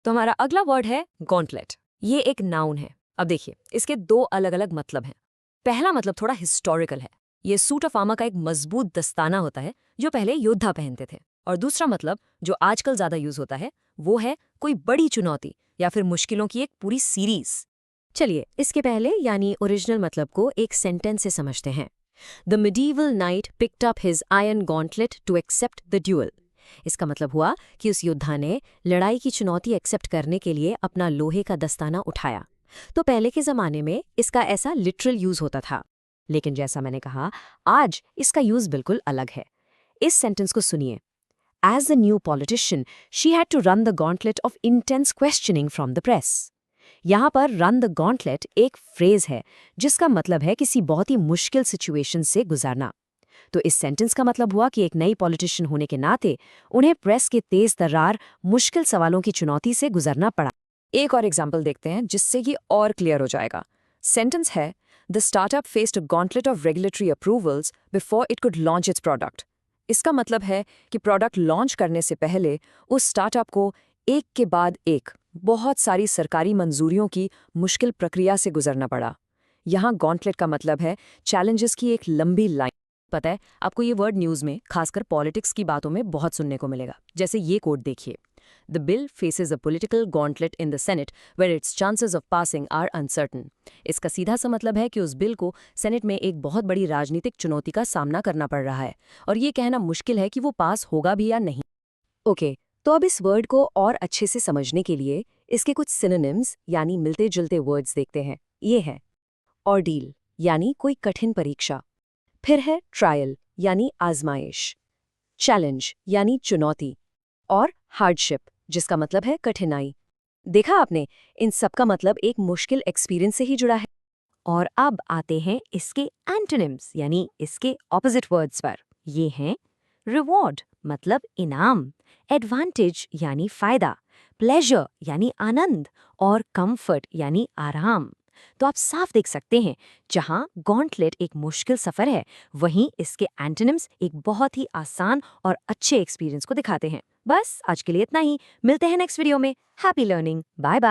तो हमारा अगला वर्ड है गॉन्टलेट। ये एक नाउन है। अब देखिए, इसके दो अलग अलग मतलब हैं। पहला मतलब थोड़ा हिस्टोरिकल है। ये सूट ऑफ आर्मर का एक मजबूत दस्ताना होता है जो पहले योद्धा पहनते थे। और दूसरा मतलब जो आजकल ज्यादा यूज होता है वो है कोई बड़ी चुनौती या फिर मुश्किलों की एक पूरी सीरीज। चलिए इसके पहले यानी ओरिजिनल मतलब को एक सेंटेंस से समझते हैं। The medieval knight picked up his iron gauntlet to accept the duel. इसका मतलब हुआ कि उस योद्धा ने लड़ाई की चुनौती एक्सेप्ट करने के लिए अपना लोहे का दस्ताना उठाया। तो पहले के जमाने में इसका ऐसा लिटरल यूज होता था, लेकिन जैसा मैंने कहा आज इसका यूज बिल्कुल अलग है। इस सेंटेंस को सुनिए। As the new politician, she had to run the gauntlet of intense questioning from the press. यहाँ पर रन द गॉन्टलेट एक फ्रेज है जिसका मतलब है किसी बहुत ही मुश्किल सिचुएशन से गुजरना। तो इस सेंटेंस का मतलब हुआ कि एक नई पॉलिटिशियन होने के नाते उन्हें प्रेस के तेज तर्रार मुश्किल सवालों की चुनौती से गुजरना पड़ा। एक और एग्जाम्पल देखते हैं जिससे ये और क्लियर हो जाएगा। सेंटेंस है the startup faced a gauntlet of regulatory approvals before it could launch its product. इसका मतलब है कि प्रोडक्ट लॉन्च करने से पहले उस स्टार्टअप को एक के बाद एक बहुत सारी सरकारी मंजूरियों की मुश्किल प्रक्रिया से गुजरना पड़ा। यहाँ गॉन्टलेट का मतलब है चैलेंजेस की एक लंबी लाइन। पता है आपको ये वर्ड न्यूज़ में खासकर पॉलिटिक्स की बातों में बहुत सुनने को मिलेगा। जैसे ये कोट देखिए, the bill faces a political gauntlet in the senate where its chances of passing are uncertain. इसका सीधा सा मतलब है कि उस बिल को सेनेट में एक बहुत बड़ी राजनीतिक चुनौती का सामना करना पड़ रहा है और ये कहना मुश्किल है कि वो पास होगा भी या नहीं। ओके, तो अब इस वर्ड को और अच्छे से समझने के लिए इसके कुछ सिनोनिम्स यानी मिलते जुलते वर्ड्स देखते हैं। ये है ऑर्डील यानी कोई कठिन परीक्षा, फिर है ट्रायल यानी आजमाइश, चैलेंज यानी चुनौती, और हार्डशिप जिसका मतलब है कठिनाई। देखा आपने, इन सब का मतलब एक मुश्किल एक्सपीरियंस से ही जुड़ा है। और अब आते हैं इसके एंटोनिम्स यानी इसके ऑपोजिट वर्ड्स पर। ये हैं रिवॉर्ड मतलब इनाम, एडवांटेज यानी फायदा, प्लेजर यानी आनंद, और कंफर्ट यानी आराम। तो आप साफ देख सकते हैं, जहां गॉन्टलेट एक मुश्किल सफर है, वहीं इसके एंटोनिम्स एक बहुत ही आसान और अच्छे एक्सपीरियंस को दिखाते हैं। बस आज के लिए इतना ही। मिलते हैं नेक्स्ट वीडियो में। Happy learning. Bye bye.